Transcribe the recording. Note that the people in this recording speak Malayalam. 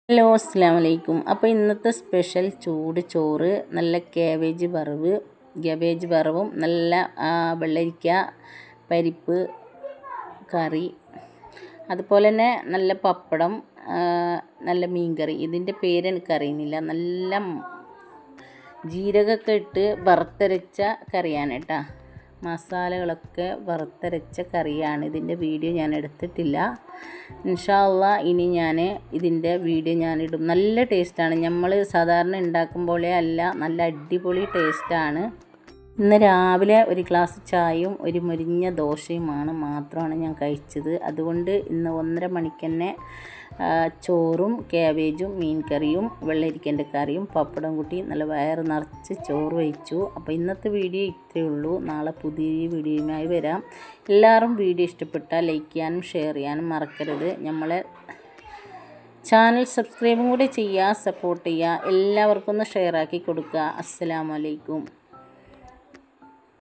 ഹലോ അസ്സലാമു അലൈക്കും. അപ്പോൾ ഇന്നത്തെ സ്പെഷ്യൽ ചൂട് ചോറ്, നല്ല ക്യാബേജ് വറവും നല്ല വെള്ളരിക്ക പരിപ്പ് കറി, അതുപോലെ തന്നെ നല്ല പപ്പടം, നല്ല മീൻകറി. ഇതിൻ്റെ പേര് എനിക്കറിയുന്നില്ല. നല്ല ജീരകമൊക്കെ ഇട്ട് വറുത്തരച്ച കറിയാണ് കേട്ടോ. മസാലകളൊക്കെ വറുത്തരച്ച കറിയാണ്. ഇതിൻ്റെ വീഡിയോ ഞാൻ എടുത്തിട്ടില്ല. ഇൻഷാ അള്ളാ ഇനി ഞാൻ ഇതിൻ്റെ വീഡിയോ ഞാനിടും. നല്ല ടേസ്റ്റാണ്. നമ്മൾ സാധാരണ ഉണ്ടാക്കും പോലെ അല്ല, നല്ല അടിപൊളി ടേസ്റ്റാണ്. ഇന്ന് രാവിലെ ഒരു ഗ്ലാസ് ചായയും ഒരു മുരിഞ്ഞ ദോശയുമാണ് മാത്രമാണ് ഞാൻ കഴിച്ചത്. അതുകൊണ്ട് ഇന്ന് 1:30 മണിക്ക് തന്നെ ചോറും ക്യാബേജും മീൻ കറിയും വെള്ളരിക്കൻ്റെ കറിയും പപ്പടം കൂട്ടി നല്ല വയറ് നിറച്ച് ചോറ് വയ്ച്ചു. അപ്പോൾ ഇന്നത്തെ വീഡിയോ ഇത്രയേ ഉള്ളൂ. നാളെ പുതിയ വീഡിയോയുമായി വരാം. എല്ലാവരും വീഡിയോ ഇഷ്ടപ്പെട്ടാൽ ലൈക്ക് ചെയ്യാനും ഷെയർ ചെയ്യാനും മറക്കരുത്. നമ്മളെ ചാനൽ സബ്സ്ക്രൈബും കൂടി ചെയ്യുക, സപ്പോർട്ട് ചെയ്യുക. എല്ലാവർക്കും ഒന്ന് ഷെയർ ആക്കി കൊടുക്കുക. അസ്സലാമു അലൈക്കും.